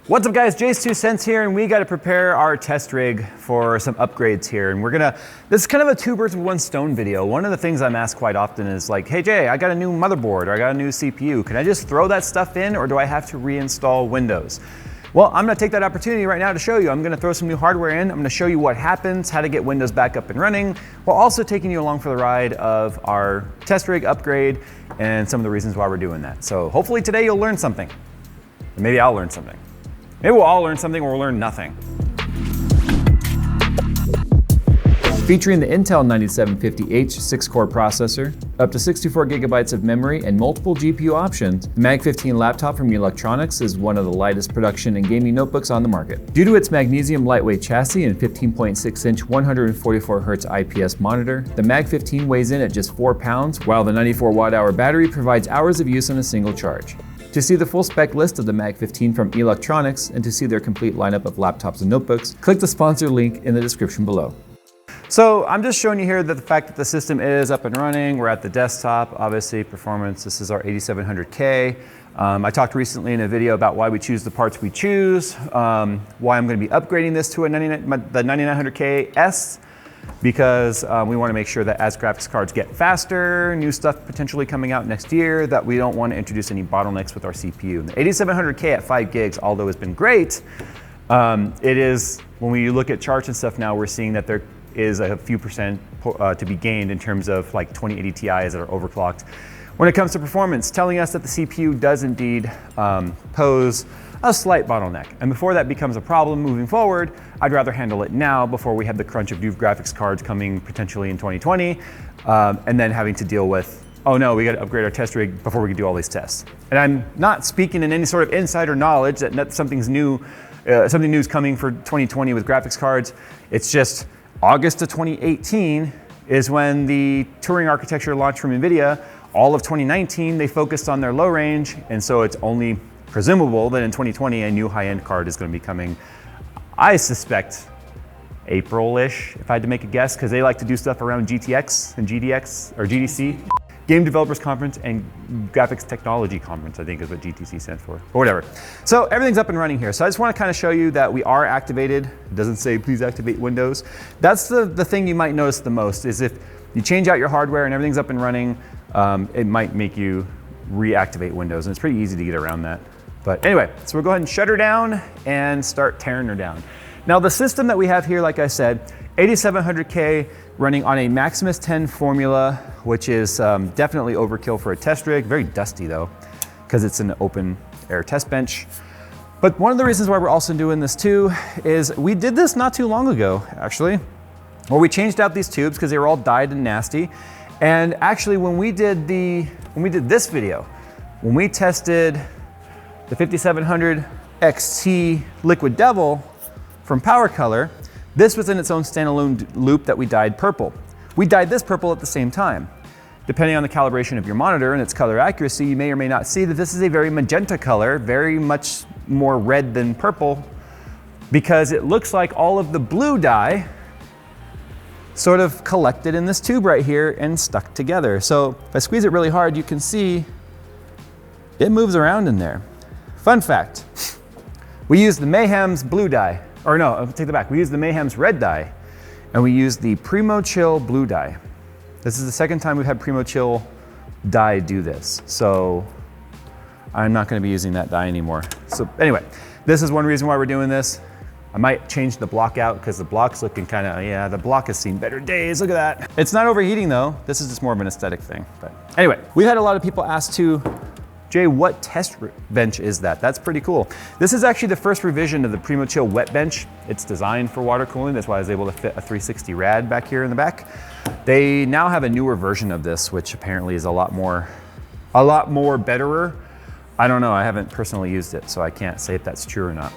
What's up guys, JayzTwoCents here, and we got to prepare our test rig for some upgrades here. And this is kind of a two birds with one stone video. One of the things I'm asked quite often is like, hey Jay, I got a new motherboard or I got a new CPU. Can I just throw that stuff in or do I have to reinstall Windows? Well, I'm gonna take that opportunity right now to show you. I'm gonna throw some new hardware in. I'm gonna show you what happens, how to get Windows back up and running, while also taking you along for the ride of our test rig upgrade and some of the reasons why we're doing that. So hopefully today you'll learn something. And maybe I'll learn something. Maybe we'll all learn something or we'll learn nothing. Featuring the Intel 9750H 6-core processor, up to 64 gigabytes of memory, and multiple GPU options, the Mag 15 laptop from Electronics is one of the lightest production and gaming notebooks on the market. Due to its magnesium lightweight chassis and 15.6-inch 144Hz IPS monitor, the Mag 15 weighs in at just 4 pounds, while the 94 watt-hour battery provides hours of use on a single charge. To see the full spec list of the Mag 15 from Electronics and to see their complete lineup of laptops and notebooks, click the sponsor link in the description below. So I'm just showing you here that the fact that the system is up and running, we're at the desktop, obviously performance, this is our 8700K. I talked recently in a video about why we choose the parts we choose, why I'm going to be upgrading this to the 9900K S, because we want to make sure that as graphics cards get faster, new stuff potentially coming out next year, that we don't want to introduce any bottlenecks with our CPU. And the 8700K at 5 gigs, although it's been great, it is, when we look at charts and stuff now, we're seeing that there is a few percent to be gained in terms of like 2080 Ti's that are overclocked. When it comes to performance, telling us that the CPU does indeed pose a slight bottleneck. And before that becomes a problem moving forward, I'd rather handle it now before we have the crunch of new graphics cards coming potentially in 2020, and then having to deal with, oh no, we got to upgrade our test rig before we can do all these tests. And I'm not speaking in any sort of insider knowledge that something new is coming for 2020 with graphics cards. It's just August of 2018 is when the Turing architecture launched from NVIDIA. All of 2019, they focused on their low range, and so it's only presumable that in 2020 a new high-end card is going to be coming. I suspect April-ish, if I had to make a guess, because they like to do stuff around GTX and GDX, or GDC. Game Developers Conference and Graphics Technology Conference, I think is what GTC stands for, or whatever. So everything's up and running here. So I just want to kind of show you that we are activated. It doesn't say please activate Windows. That's the thing you might notice the most, is if you change out your hardware and everything's up and running, it might make you reactivate Windows, and it's pretty easy to get around that. But anyway, so we'll go ahead and shut her down and start tearing her down. Now the system that we have here, like I said, 8700K running on a Maximus 10 formula, which is definitely overkill for a test rig. Very dusty though, because it's an open air test bench. But one of the reasons why we're also doing this too is we did this not too long ago, actually, where we changed out these tubes because they were all dyed and nasty. And actually when we did this video, when we tested the 5700 XT Liquid Devil from Power Color, this was in its own standalone loop that we dyed purple. We dyed this purple at the same time. Depending on the calibration of your monitor and its color accuracy, you may or may not see that this is a very magenta color, very much more red than purple, because it looks like all of the blue dye sort of collected in this tube right here and stuck together. So if I squeeze it really hard, you can see it moves around in there. Fun fact, we used the Mayhem's blue dye. Or no, I'll take that back. We used the Mayhem's red dye, and we used the Primo Chill blue dye. This is the second time we've had Primo Chill dye do this. So I'm not gonna be using that dye anymore. So anyway, this is one reason why we're doing this. I might change the block out because the block's looking kind of, yeah, the block has seen better days. Look at that. It's not overheating though. This is just more of an aesthetic thing. But anyway, we've had a lot of people ask too, Jay, what test bench is that? That's pretty cool. This is actually the first revision of the Primo Chill wet bench. It's designed for water cooling. That's why I was able to fit a 360 rad back here in the back. They now have a newer version of this, which apparently is a lot more betterer. I don't know, I haven't personally used it, so I can't say if that's true or not.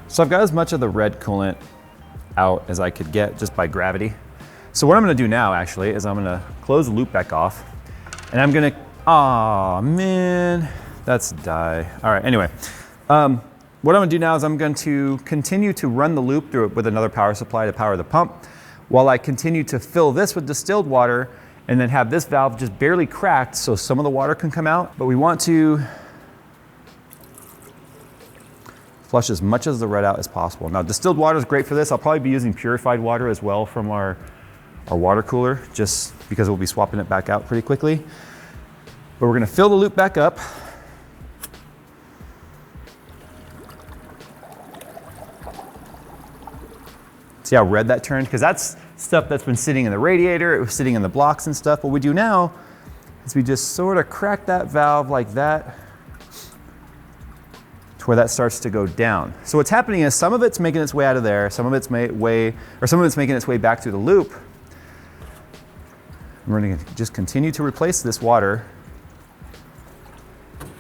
So I've got as much of the red coolant out as I could get just by gravity. So what I'm gonna do now actually is I'm gonna close the loop back off, and I'm gonna, aw man, that's dye. All right, anyway. What I'm gonna do now is I'm going to continue to run the loop through it with another power supply to power the pump, while I continue to fill this with distilled water and then have this valve just barely cracked so some of the water can come out. But we want to Flush as much of the red out as possible. Now, distilled water is great for this. I'll probably be using purified water as well from our water cooler, just because we'll be swapping it back out pretty quickly. But we're gonna fill the loop back up. See how red that turned? Because that's stuff that's been sitting in the radiator, it was sitting in the blocks and stuff. What we do now is we just sort of crack that valve like that to where that starts to go down. So what's happening is some of it's making its way out of there, some of it's making its way back through the loop. And we're gonna just continue to replace this water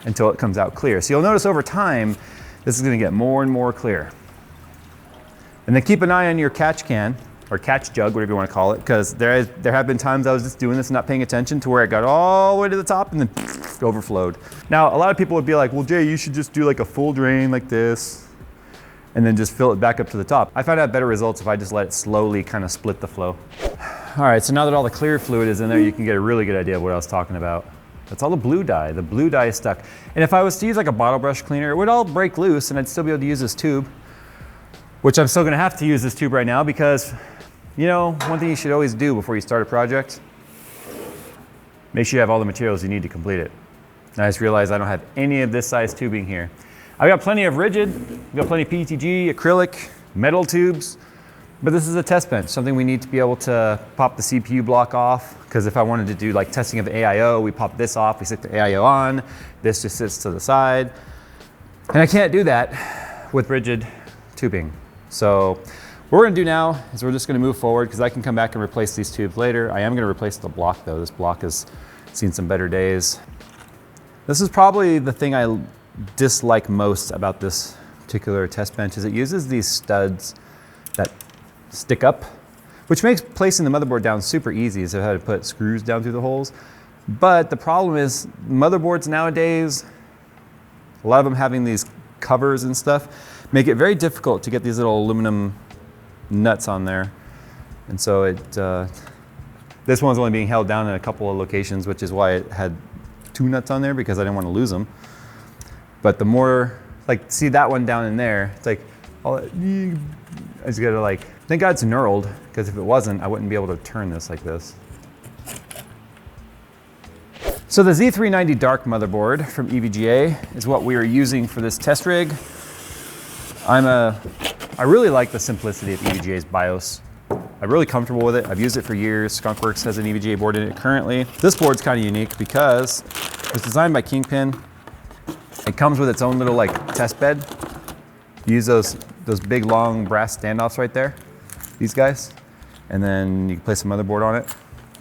until it comes out clear. So you'll notice over time, this is gonna get more and more clear. And then keep an eye on your catch can, or catch jug, whatever you want to call it, because there have been times I was just doing this and not paying attention to where it got all the way to the top and then overflowed. Now, a lot of people would be like, well, Jay, you should just do like a full drain like this and then just fill it back up to the top. I found out better results if I just let it slowly kind of split the flow. All right, so now that all the clear fluid is in there, you can get a really good idea of what I was talking about. That's all the blue dye. The blue dye is stuck. And if I was to use like a bottle brush cleaner, it would all break loose and I'd still be able to use this tube, which I'm still gonna have to use this tube right now because, you know, one thing you should always do before you start a project, make sure you have all the materials you need to complete it. And I just realized I don't have any of this size tubing here. I've got plenty of rigid, I've got plenty of PETG, acrylic, metal tubes, but this is a test bench, something we need to be able to pop the CPU block off, because if I wanted to do like testing of the AIO, we pop this off, we stick the AIO on, this just sits to the side. And I can't do that with rigid tubing. So what we're gonna do now is we're just gonna move forward because I can come back and replace these tubes later. I am gonna replace the block though. This block has seen some better days. This is probably the thing I dislike most about this particular test bench is it uses these studs that stick up, which makes placing the motherboard down super easy, so I had to put screws down through the holes. But the problem is motherboards nowadays, a lot of them having these covers and stuff, make it very difficult to get these little aluminum nuts on there. And so this one's only being held down in a couple of locations, which is why it had 2 nuts on there because I didn't want to lose them. But the more, like, see that one down in there, it's like, I just gotta like, thank God it's knurled, because if it wasn't, I wouldn't be able to turn this like this. So the Z390 Dark motherboard from EVGA is what we are using for this test rig. I really like the simplicity of EVGA's BIOS. I'm really comfortable with it. I've used it for years. Skunkworks has an EVGA board in it currently. This board's kind of unique because it was designed by Kingpin. It comes with its own little like test bed. You use those big long brass standoffs right there, these guys, and then you can place a motherboard on it,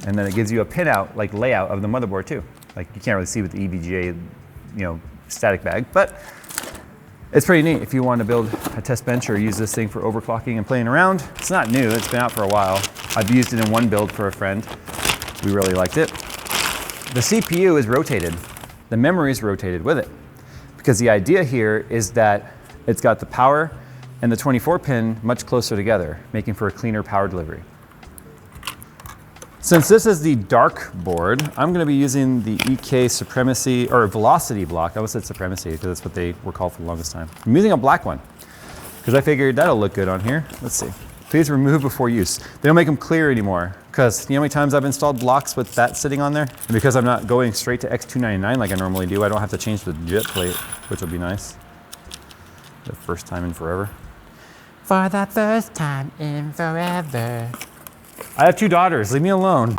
and then it gives you a pinout like layout of the motherboard too. Like you can't really see with the EVGA, static bag, but it's pretty neat if you want to build a test bench or use this thing for overclocking and playing around. It's not new, it's been out for a while. I've used it in one build for a friend. We really liked it. The CPU is rotated. The memory is rotated with it. Because the idea here is that it's got the power and the 24 pin much closer together, making for a cleaner power delivery. Since this is the dark board, I'm going to be using the EK Supremacy, or Velocity block. I almost said Supremacy because that's what they were called for the longest time. I'm using a black one because I figured that'll look good on here. Let's see. Please remove before use. They don't make them clear anymore because you know how many times I've installed blocks with that sitting on there? And because I'm not going straight to X299 like I normally do, I don't have to change the jet plate, which will be nice. The first time in forever. For the first time in forever. I have 2 daughters, leave me alone.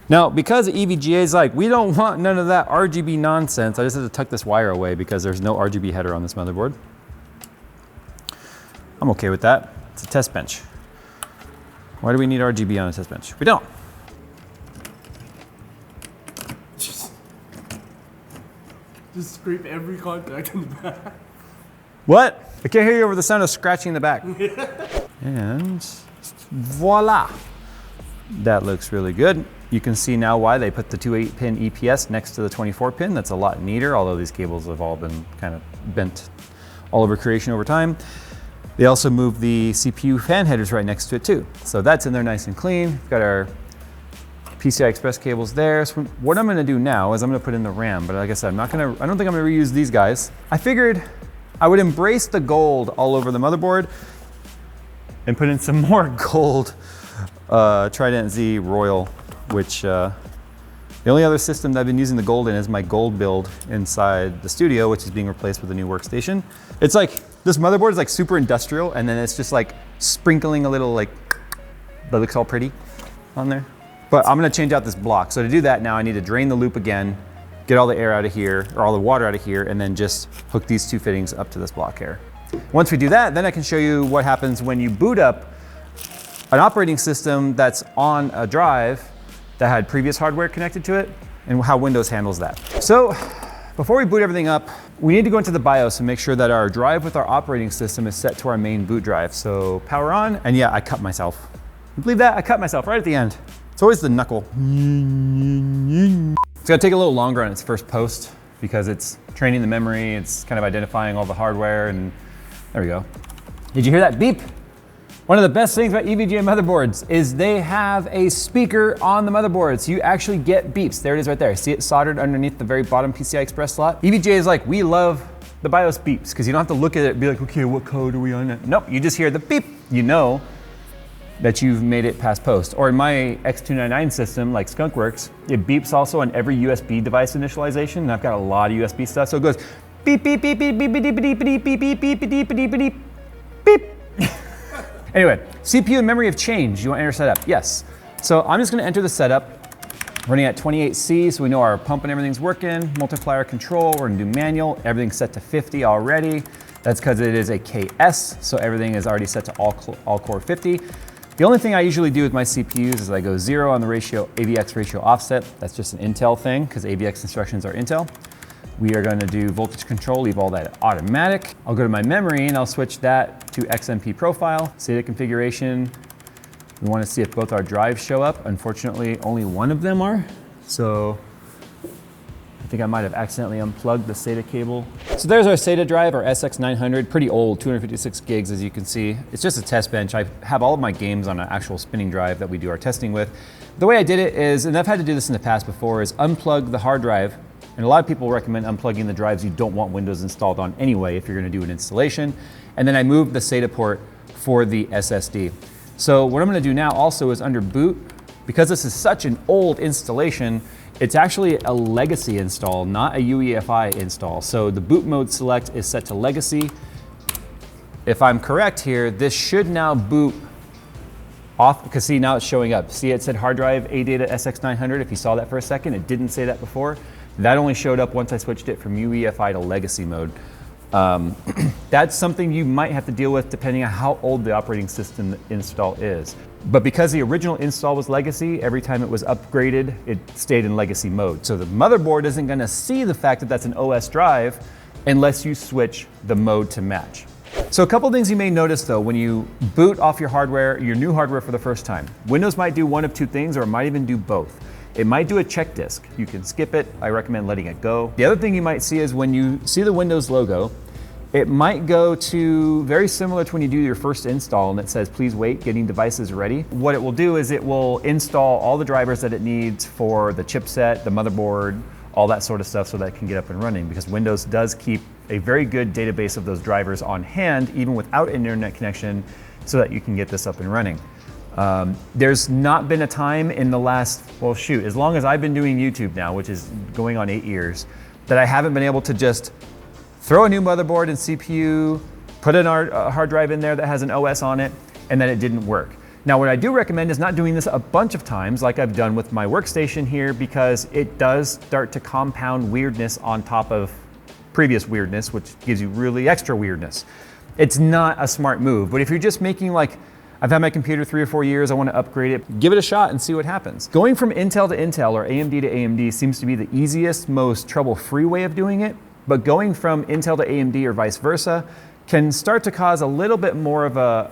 Now, because EVGA is like, we don't want none of that RGB nonsense, I just had to tuck this wire away because there's no RGB header on this motherboard. I'm okay with that. It's a test bench. Why do we need RGB on a test bench? We don't. Just scrape every contact in the back. What? I can't hear you over the sound of scratching in the back. And voila. That looks really good. You can see now why they put the 2 8-pin EPS next to the 24 pin. That's a lot neater, although these cables have all been kind of bent all over creation over time. They also moved the CPU fan headers right next to it too. So that's in there nice and clean. We've got our PCI Express cables there. So what I'm gonna do now is I'm gonna put in the RAM, but like I said, I don't think I'm gonna reuse these guys. I figured I would embrace the gold all over the motherboard and put in some more gold Trident Z Royal, which the only other system that I've been using the gold in is my gold build inside the studio, which is being replaced with a new workstation. It's like, this motherboard is like super industrial, and then it's just like sprinkling a little like, that looks all pretty on there. But I'm gonna change out this block. So to do that now, I need to drain the loop again, get all the air out of here, or all the water out of here, and then just hook these two fittings up to this block here. Once we do that, then I can show you what happens when you boot up an operating system that's on a drive that had previous hardware connected to it, and how Windows handles that. So before we boot everything up, we need to go into the BIOS and make sure that our drive with our operating system is set to our main boot drive. So power on, and yeah, I cut myself. You believe that? I cut myself right at the end. It's always the knuckle. It's gonna take a little longer on its first post because it's training the memory, it's kind of identifying all the hardware, and there we go. Did you hear that beep? One of the best things about EVGA motherboards is they have a speaker on the motherboard, so you actually get beeps. There it is right there. See it soldered underneath the very bottom PCI Express slot? EVGA is like, we love the BIOS beeps, because you don't have to look at it and be like, okay, what code are we on? Nope, you just hear the beep. You know that you've made it past post. Or in my X299 system, like Skunkworks, it beeps also on every USB device initialization, and I've got a lot of USB stuff, so it goes beep, beep, beep, beep, beep, beep, beep, beep, beep, beep, beep, beep, beep, beep, beep, beep. Anyway, CPU and memory have changed. You want to enter setup? Yes. So I'm just going to enter the setup, running at 28C, so we know our pump and everything's working. Multiplier control, we're going to do manual. Everything's set to 50 already. That's because it is a KS, so everything is already set to all core 50. The only thing I usually do with my CPUs is I go 0 on the ratio, AVX ratio offset. That's just an Intel thing, because AVX instructions are Intel. We are going to do voltage control, leave all that automatic. I'll go to my memory and I'll switch that to XMP profile. SATA configuration. We want to see if both our drives show up. Unfortunately, only one of them are. So I think I might have accidentally unplugged the SATA cable. So there's our SATA drive, our SX900, pretty old, 256 gigs as you can see. It's just a test bench. I have all of my games on an actual spinning drive that we do our testing with. The way I did it is, and I've had to do this in the past before, is unplug the hard drive. And a lot of people recommend unplugging the drives you don't want Windows installed on anyway if you're going to do an installation. And then I moved the SATA port for the SSD. So what I'm going to do now also is under boot, because this is such an old installation, it's actually a legacy install, not a UEFI install. So the boot mode select is set to legacy. If I'm correct here, this should now boot off, because see, now it's showing up. See, it said hard drive ADATA SX900. If you saw that for a second, it didn't say that before. That only showed up once I switched it from UEFI to legacy mode. That's something you might have to deal with depending on how old the operating system install is. But because the original install was legacy, every time it was upgraded, it stayed in legacy mode. So the motherboard isn't gonna see the fact that that's an OS drive unless you switch the mode to match. So a couple things you may notice though, when you boot off your hardware, your new hardware for the first time. Windows might do one of two things, or it might even do both. It might do a check disk. You can skip it. I recommend letting it go. The other thing you might see is when you see the Windows logo, it might go to very similar to when you do your first install and it says, please wait, getting devices ready. What it will do is it will install all the drivers that it needs for the chipset, the motherboard, all that sort of stuff so that it can get up and running, because Windows does keep a very good database of those drivers on hand, even without an internet connection, so that you can get this up and running. There's not been a time in the last, well shoot, as long as I've been doing YouTube now, which is going on 8 years, that I haven't been able to just throw a new motherboard and CPU, put a hard drive in there that has an OS on it, and then it didn't work. Now what I do recommend is not doing this a bunch of times like I've done with my workstation here, because it does start to compound weirdness on top of previous weirdness, which gives you really extra weirdness. It's not a smart move, but if you're just making like, I've had my computer 3 or 4 years, I want to upgrade it, give it a shot and see what happens. Going from Intel to Intel or AMD to AMD seems to be the easiest, most trouble-free way of doing it, but going from Intel to AMD or vice versa can start to cause a little bit more of a,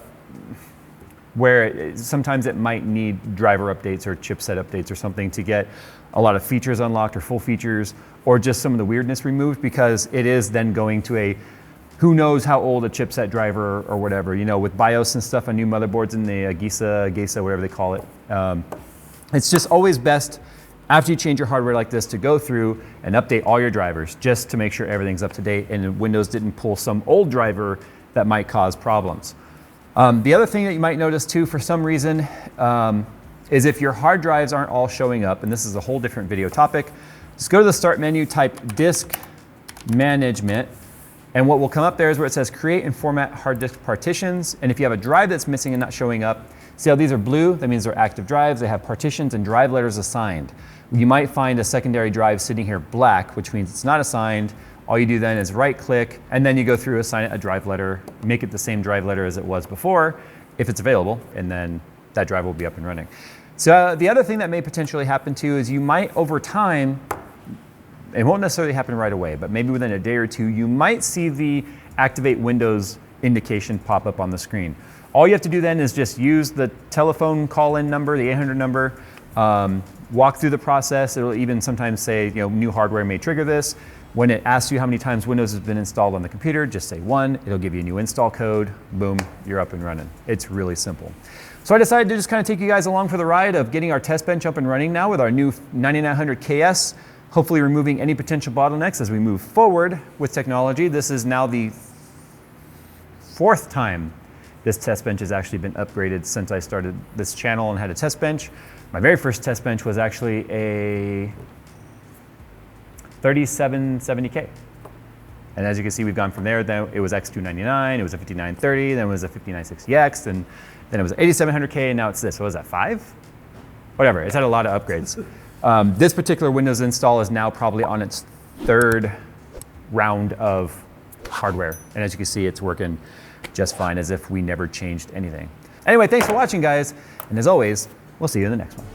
where sometimes it might need driver updates or chipset updates or something to get a lot of features unlocked or full features, or just some of the weirdness removed, because it is then going to a who knows how old a chipset driver or whatever, you know, with BIOS and stuff on new motherboards in the GESA, whatever they call it. It's just always best after you change your hardware like this, to go through and update all your drivers just to make sure everything's up to date and Windows didn't pull some old driver that might cause problems. The other thing that you might notice too, for some reason, is if your hard drives aren't all showing up, and this is a whole different video topic, just go to the start menu, type disk management, and what will come up there is where it says create and format hard disk partitions. And if you have a drive that's missing and not showing up, see how these are blue? That means they're active drives. They have partitions and drive letters assigned. You might find a secondary drive sitting here black, which means it's not assigned. All you do then is right click, and then you go through, assign it a drive letter, make it the same drive letter as it was before, if it's available, and then that drive will be up and running. So the other thing that may potentially happen too is you might, over time, it won't necessarily happen right away, but maybe within a day or two, you might see the activate Windows indication pop up on the screen. All you have to do then is just use the telephone call-in number, the 800 number, walk through the process. It'll even sometimes say, new hardware may trigger this. When it asks you how many times Windows has been installed on the computer, just say 1. It'll give you a new install code. Boom, you're up and running. It's really simple. So I decided to just kind of take you guys along for the ride of getting our test bench up and running now with our new 9900 KS, hopefully removing any potential bottlenecks as we move forward with technology. This is now the 4th time this test bench has actually been upgraded since I started this channel and had a test bench. My very first test bench was actually a 3770K. And as you can see, we've gone from there. Then it was X299, it was a 5930, then it was a 5960X, and then it was 8700K, and now it's this. What was that, 5? Whatever, it's had a lot of upgrades. This particular Windows install is now probably on its 3rd round of hardware. And as you can see, it's working just fine, as if we never changed anything. Anyway, thanks for watching, guys. And as always, we'll see you in the next one.